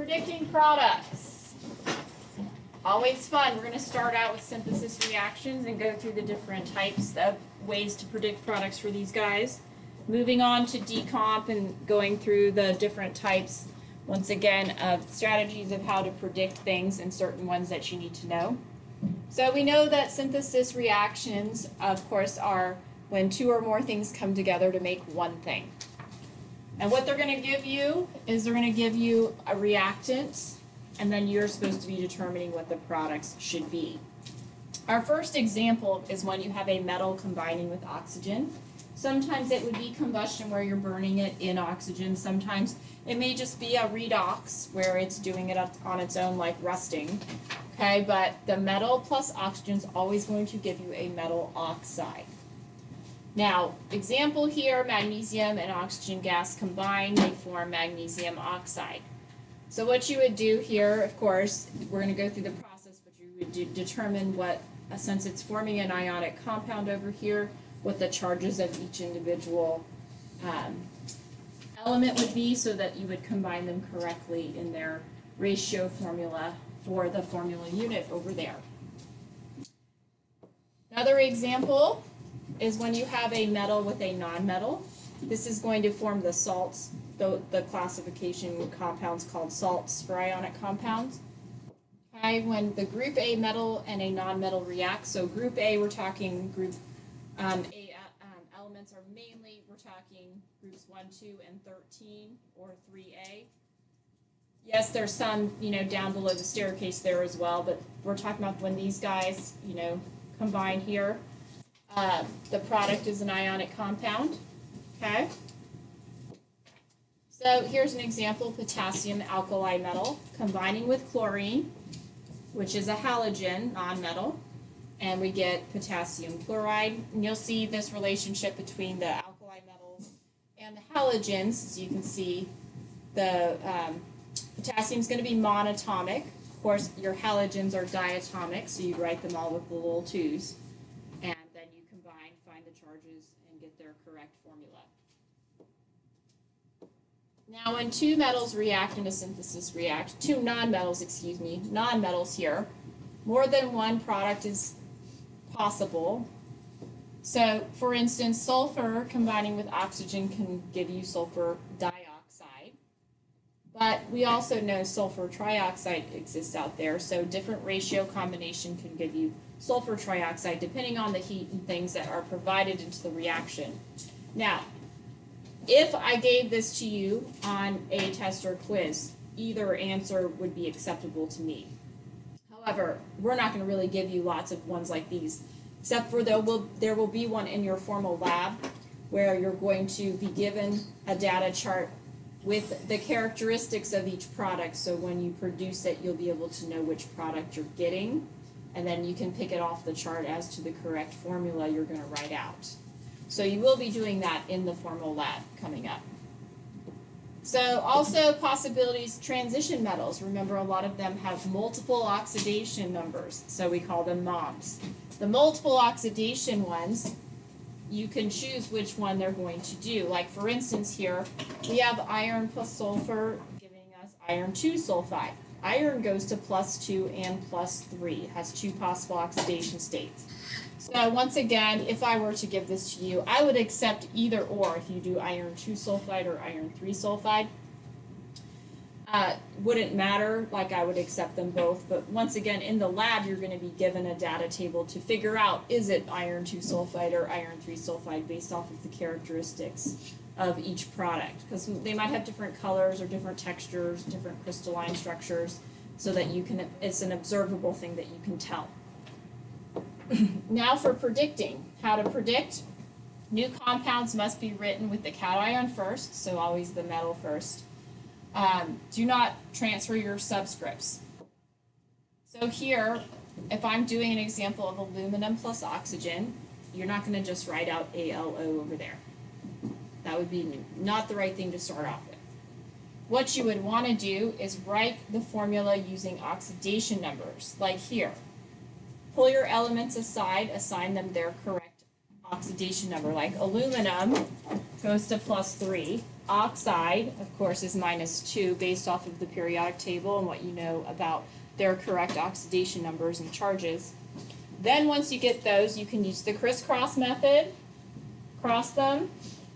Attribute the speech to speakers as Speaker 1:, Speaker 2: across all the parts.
Speaker 1: predicting products. Always fun. We're going to start out with synthesis reactions and go through the different types of ways to predict products for these guys. Moving on to decomp and going through the different types, once again, of strategies of how to predict things and certain ones that you need to know. So we know that synthesis reactions, of course, are when two or more things come together to make one thing. And what they're going to give you is they're going to give you a reactant, and then you're supposed to be determining what the products should be. Our first example is when you have a metal combining with oxygen. Sometimes it would be combustion where you're burning it in oxygen. Sometimes it may just be a redox where it's doing it on its own, like rusting. Okay, but the metal plus oxygen is always going to give you a metal oxide. Now, example here, magnesium and oxygen gas combined, they form magnesium oxide. So what you would do here, of course, we're going to go through the process, but you would determine what, since it's forming an ionic compound over here, what the charges of each individual element would be so that you would combine them correctly in their ratio formula for the formula unit over there. Another example is when you have a metal with a nonmetal. This is going to form the salts, the classification compounds called salts for ionic compounds. Okay, when the group A metal and a nonmetal react, so group A, we're talking group elements are mainly, we're talking groups 1, 2, and 13, or 3A. Yes, there's some, down below the staircase there as well, but we're talking about when these guys, combine here. The product is an ionic compound, okay? So here's an example, potassium alkali metal combining with chlorine, which is a halogen, non-metal, and we get potassium chloride. And you'll see this relationship between the alkali metals and the halogens. As you can see, the potassium is going to be monatomic. Of course, your halogens are diatomic, so you write them all with the little 2's. And then you combine, find the charges, and get their correct formula. Now, when two metals react in a synthesis reaction, two non-metals here, more than one product is possible. So, for instance, sulfur combining with oxygen can give you sulfur dioxide. But we also know sulfur trioxide exists out there, so different ratio combination can give you sulfur trioxide depending on the heat and things that are provided into the reaction. Now, if I gave this to you on a test or quiz, either answer would be acceptable to me. However, we're not going to really give you lots of ones like these, except for there will be one in your formal lab where you're going to be given a data chart with the characteristics of each product, so when you produce it, you'll be able to know which product you're getting, and then you can pick it off the chart as to the correct formula you're going to write out. So you will be doing that in the formal lab coming up. So also possibilities, transition metals. Remember, a lot of them have multiple oxidation numbers, so we call them MOMs. The multiple oxidation ones, you can choose which one they're going to do. Like, for instance, here, we have iron plus sulfur giving us iron 2 sulfide. Iron goes to +2 and +3, has two possible oxidation states. So once again, if I were to give this to you, I would accept either or if you do iron 2 sulfide or iron 3 sulfide. Wouldn't matter, like I would accept them both, but once again, in the lab, you're going to be given a data table to figure out, is it iron 2 sulfide or iron 3 sulfide based off of the characteristics of each product, because they might have different colors or different textures, different crystalline structures, so that you can, it's an observable thing that you can tell. Now for predicting. How to predict. New compounds must be written with the cation first, so always the metal first. Do not transfer your subscripts. So here, if I'm doing an example of aluminum plus oxygen, you're not going to just write out ALO over there. That would be not the right thing to start off with. What you would want to do is write the formula using oxidation numbers, like here. Pull your elements aside, assign them their correct oxidation number. Like aluminum goes to +3, oxide, of course, is -2 based off of the periodic table and what you know about their correct oxidation numbers and charges. Then once you get those, you can use the crisscross method, cross them,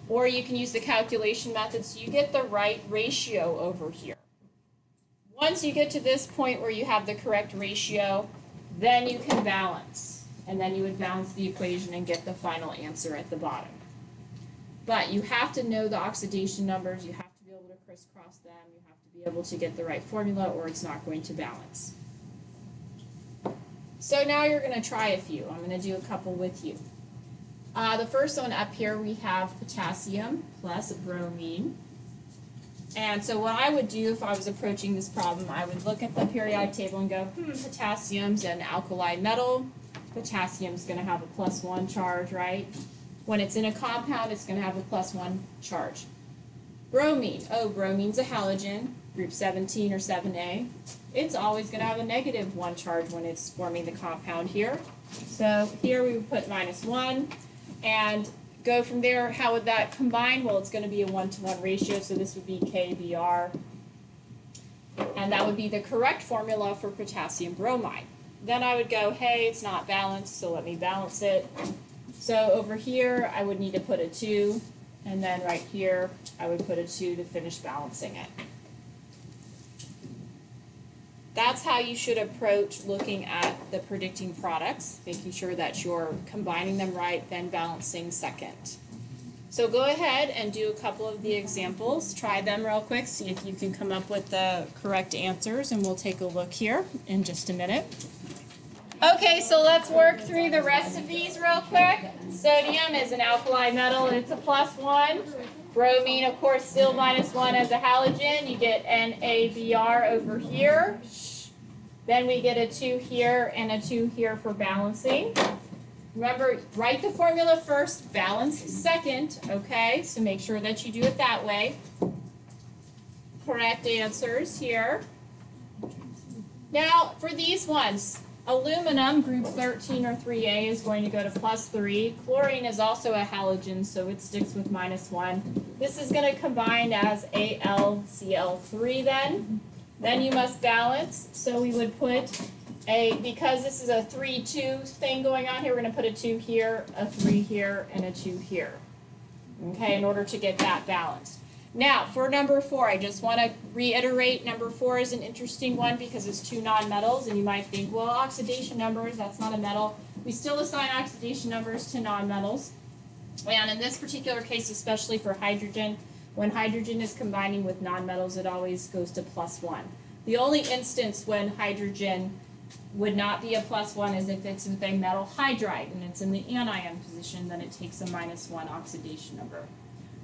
Speaker 1: or you can use the calculation method so you get the right ratio over here. Once you get to this point where you have the correct ratio, then you can balance. And then you would balance the equation and get the final answer at the bottom. But you have to know the oxidation numbers, you have to be able to crisscross them, you have to be able to get the right formula or it's not going to balance. So now you're going to try a few. I'm going to do a couple with you. The first one up here we have potassium plus bromine. And so what I would do if I was approaching this problem, I would look at the periodic table and go, potassium's an alkali metal. Potassium's going to have a +1 charge, right? When it's in a compound, it's going to have a +1 charge. Bromine. Oh, bromine's a halogen, group 17 or 7A. It's always going to have a -1 charge when it's forming the compound here. So here we would put -1 and go from there. How would that combine? Well, it's going to be a 1-to-1 ratio, so this would be KBr. And that would be the correct formula for potassium bromide. Then I would go, hey, it's not balanced, so let me balance it. So over here, I would need to put a 2, and then right here, I would put a 2 to finish balancing it. That's how you should approach looking at the predicting products, making sure that you're combining them right, then balancing second. So go ahead and do a couple of the examples. Try them real quick, see if you can come up with the correct answers, and we'll take a look here in just a minute. Okay, so let's work through the rest of these real quick. Sodium is an alkali metal, it's a +1. Bromine, of course, still -1 as a halogen. You get NaBr over here. Then we get a 2 here and a 2 here for balancing. Remember, write the formula first, balance second, okay? So make sure that you do it that way. Correct answers here. Now, for these ones, aluminum, group 13 or 3A, is going to go to +3. Chlorine is also a halogen, so it sticks with -1. This is going to combine as AlCl3 then. Then you must balance, so we would put because this is a 3-2 thing going on here, we're going to put a 2 here, a 3 here, and a 2 here, okay, in order to get that balanced. Now, for number 4, I just want to reiterate, number 4 is an interesting one because it's 2 nonmetals, and you might think, well, oxidation numbers, that's not a metal. We still assign oxidation numbers to nonmetals, and in this particular case, especially for hydrogen, when hydrogen is combining with nonmetals, it always goes to +1. The only instance when hydrogen would not be a +1 is if it's with a metal hydride and it's in the anion position, then it takes a -1 oxidation number.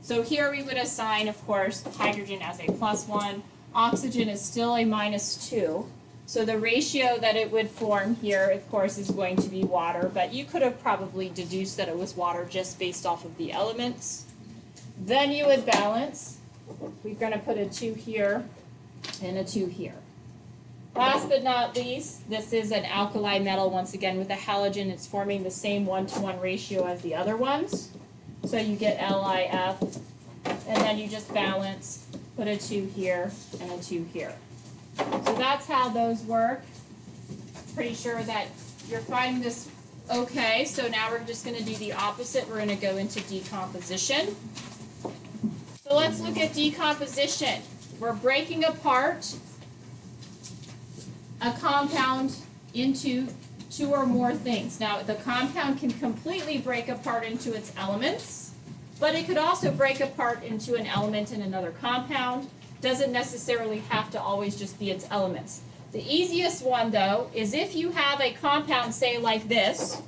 Speaker 1: So here we would assign, of course, hydrogen as a +1. Oxygen is still a -2. So the ratio that it would form here, of course, is going to be water, but you could have probably deduced that it was water just based off of the elements. Then you would balance. We're going to put a 2 here and a 2 here. Last but not least, this is an alkali metal, once again with a halogen. It's forming the same 1-to-1 ratio as the other ones. So you get LiF, and then you just balance, put a 2 here and a 2 here. So that's how those work. Pretty sure that you're finding this okay. So now we're just going to do the opposite. We're going to go into decomposition. So let's look at decomposition. We're breaking apart a compound into 2 or more things. Now, the compound can completely break apart into its elements, but it could also break apart into an element in another compound. Doesn't necessarily have to always just be its elements. The easiest one, though, is if you have a compound, say like this,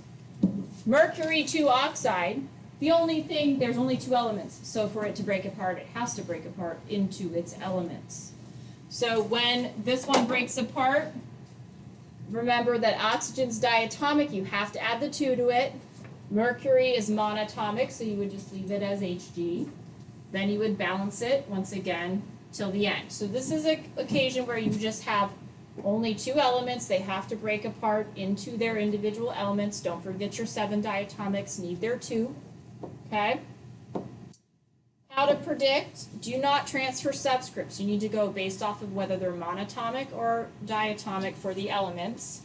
Speaker 1: mercury 2 oxide, there's only 2 elements. So for it to break apart, it has to break apart into its elements. So when this one breaks apart, remember that oxygen's diatomic, you have to add the 2 to it. Mercury is monatomic, so you would just leave it as Hg. Then you would balance it once again till the end. So this is an occasion where you just have only 2 elements. They have to break apart into their individual elements. Don't forget your 7 diatomics need their 2. Okay? How to predict, do not transfer subscripts. You need to go based off of whether they're monatomic or diatomic for the elements.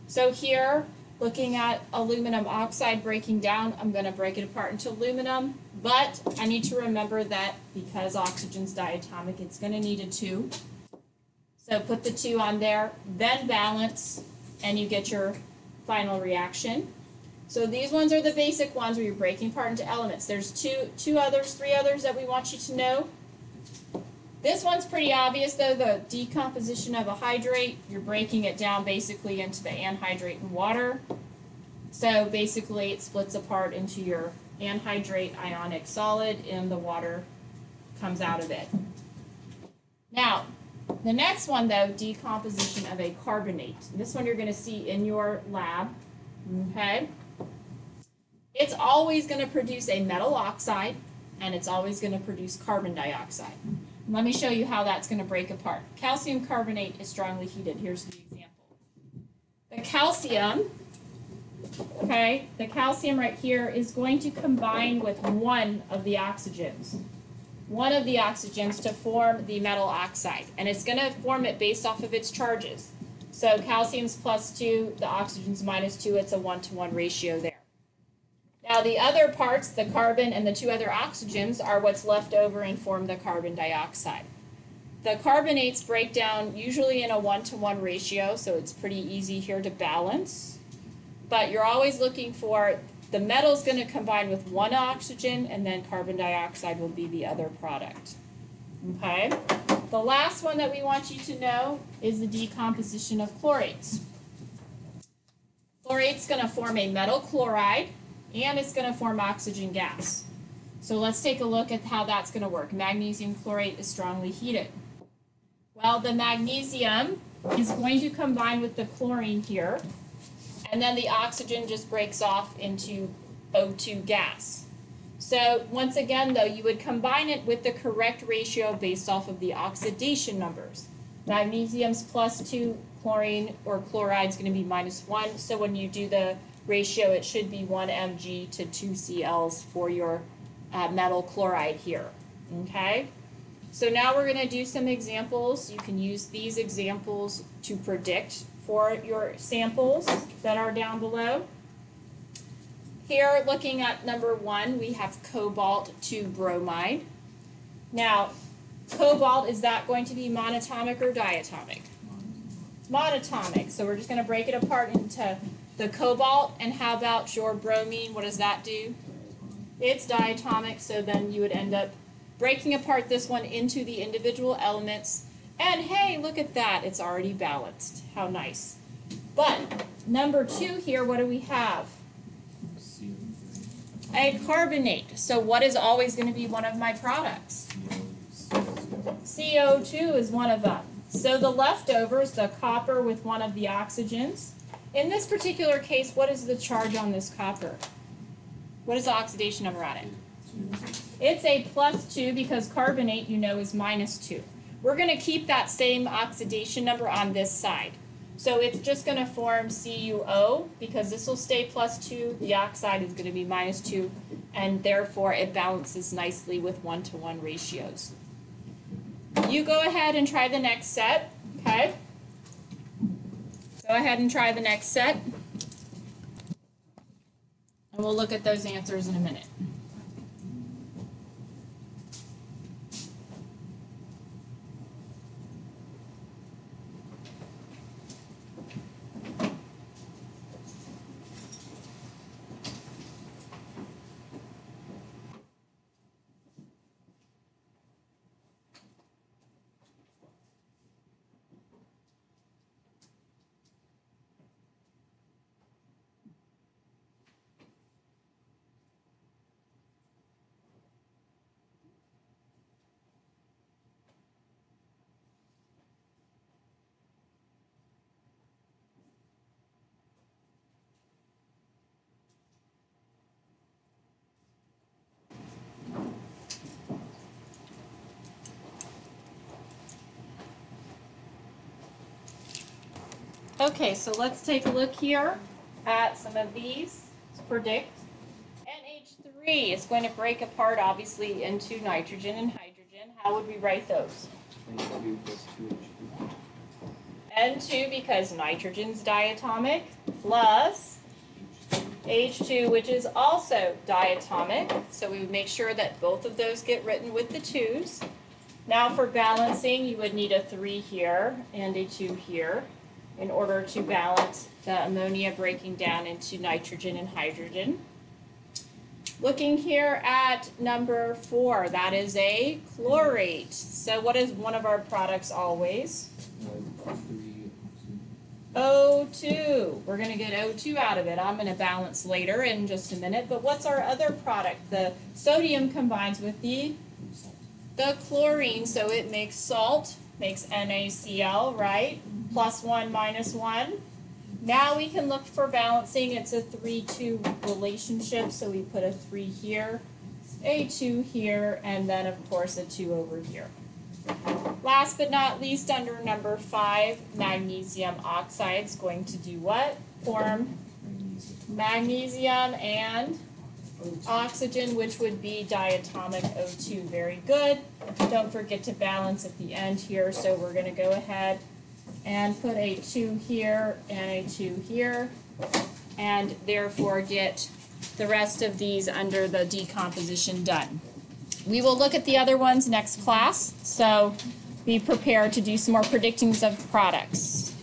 Speaker 1: So here, looking at aluminum oxide breaking down, I'm going to break it apart into aluminum, but I need to remember that because oxygen's diatomic, it's going to need a 2. So put the 2 on there, then balance, and you get your final reaction. So these ones are the basic ones where you're breaking apart into elements. There's three others that we want you to know. This one's pretty obvious though, the decomposition of a hydrate. You're breaking it down basically into the anhydrate and water. So basically it splits apart into your anhydrate ionic solid and the water comes out of it. Now, the next one though, decomposition of a carbonate. This one you're going to see in your lab, okay? It's always going to produce a metal oxide, and it's always going to produce carbon dioxide. Let me show you how that's going to break apart. Calcium carbonate is strongly heated. Here's the example. The calcium, okay, the calcium right here is going to combine with one of the oxygens. One of the oxygens to form the metal oxide, and it's going to form it based off of its charges. So calcium's +2, the oxygen's -2, it's a 1-to-1 ratio there. Now the other parts, the carbon and the 2 other oxygens, are what's left over and form the carbon dioxide. The carbonates break down usually in a 1-to-1 ratio, so it's pretty easy here to balance. But you're always looking for the metal's going to combine with one oxygen, and then carbon dioxide will be the other product. Okay? The last one that we want you to know is the decomposition of chlorates. Chlorate's going to form a metal chloride, and it's going to form oxygen gas. So let's take a look at how that's going to work. Magnesium chlorate is strongly heated. Well, the magnesium is going to combine with the chlorine here, and then the oxygen just breaks off into O2 gas. So once again, though, you would combine it with the correct ratio based off of the oxidation numbers. Magnesium's +2, chlorine or chloride is going to be -1. So when you do the ratio, it should be 1 Mg to 2 Cls for your metal chloride here. Okay? So now we're going to do some examples. You can use these examples to predict for your samples that are down below. Here, looking at number 1, we have cobalt to bromide. Now, cobalt, is that going to be monatomic or diatomic? Monatomic. So we're just going to break it apart into the cobalt, and how about your bromine? What does that do? It's diatomic, so then you would end up breaking apart this one into the individual elements. And hey, look at that, it's already balanced. How nice. But number 2 here, what do we have? A carbonate. So what is always going to be one of my products? CO2 is one of them. So the leftovers, the copper with one of the oxygens. In this particular case, what is the charge on this copper? What is the oxidation number on it? It's a +2 because carbonate, you know, is -2. We're going to keep that same oxidation number on this side. So it's just going to form CuO because this will stay +2. The oxide is going to be -2, and therefore it balances nicely with 1-to-1 ratios. You go ahead and try the next set, okay? Go ahead and try the next set. And we'll look at those answers in a minute. Okay, so let's take a look here at some of these to predict. NH3 3. It's going to break apart, obviously, into nitrogen and hydrogen. How would we write those?
Speaker 2: N2 plus 2H2.
Speaker 1: N2 because nitrogen's diatomic, plus H2, which is also diatomic. So we would make sure that both of those get written with the 2's. Now for balancing, you would need a 3 here and a 2 here in order to balance the ammonia breaking down into nitrogen and hydrogen. Looking here at number 4, that is a chlorate. So what is one of our products always?
Speaker 2: 3
Speaker 1: O2. We're going to get O2 out of it. I'm going to balance later in just a minute. But what's our other product? The sodium combines with the chlorine, so it makes salt, makes NaCl, right? Plus 1 minus 1. Now we can look for balancing. It's a 3-2 relationship, so we put a 3 here, a 2 here, and then of course a 2 over here. Last but not least, under number 5, magnesium oxide is going to do what? Form magnesium and oxygen, which would be diatomic O2. Very good. Don't forget to balance at the end here, so we're going to go ahead and put a 2 here and a 2 here, and therefore get the rest of these under the decomposition done. We will look at the other ones next class, so be prepared to do some more predictings of products.